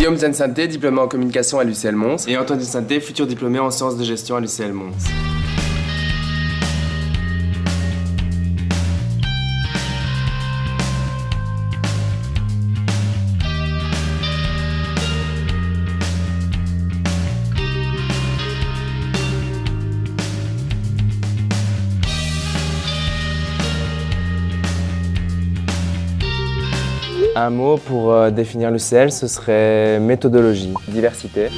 Guillaume Zensante, diplômé en communication à l'UCL Mons. Et Antoine Zensante, futur diplômé en sciences de gestion à l'UCL Mons. Un mot pour définir l'UCL, ce serait méthodologie, diversité.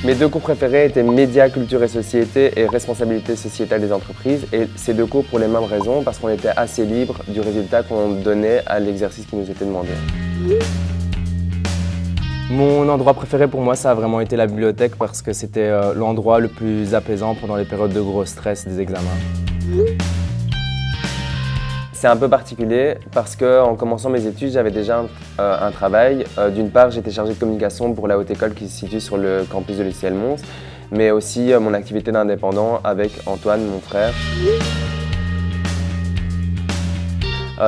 Mes deux cours préférés étaient médias, culture et société et responsabilité sociétale des entreprises. Et ces deux cours pour les mêmes raisons, parce qu'on était assez libre du résultat qu'on donnait à l'exercice qui nous était demandé. Mon endroit préféré pour moi, ça a vraiment été la bibliothèque parce que c'était l'endroit le plus apaisant pendant les périodes de gros stress des examens. C'est un peu particulier parce qu'en commençant mes études, j'avais déjà un travail. D'une part, j'étais chargé de communication pour la haute école qui se situe sur le campus de l'UCL Mons, mais aussi mon activité d'indépendant avec Antoine, mon frère.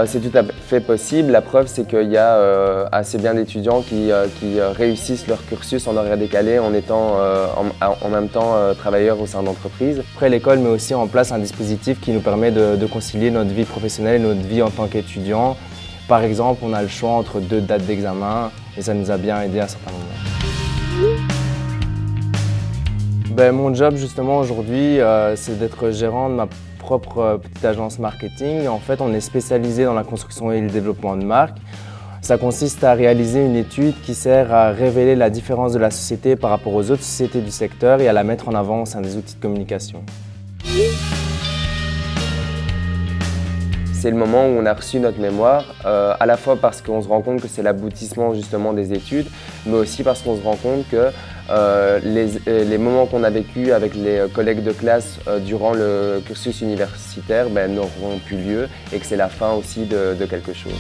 C'est tout à fait possible. La preuve, c'est qu'il y a assez bien d'étudiants qui réussissent leur cursus en horaire décalé en étant en même temps travailleurs au sein d'entreprises. Après, l'école met aussi en place un dispositif qui nous permet de concilier notre vie professionnelle et notre vie en tant qu'étudiant. Par exemple, on a le choix entre deux dates d'examen et ça nous a bien aidé à certains moments. Mon job, justement, aujourd'hui, c'est d'être gérant de ma propre petite agence marketing. En fait, on est spécialisé dans la construction et le développement de marques. Ça consiste à réaliser une étude qui sert à révéler la différence de la société par rapport aux autres sociétés du secteur et à la mettre en avant au sein des outils de communication. C'est le moment où on a reçu notre mémoire, à la fois parce qu'on se rend compte que c'est l'aboutissement justement des études, mais aussi parce qu'on se rend compte que les moments qu'on a vécus avec les collègues de classe durant le cursus universitaire n'auront plus lieu et que c'est la fin aussi de quelque chose.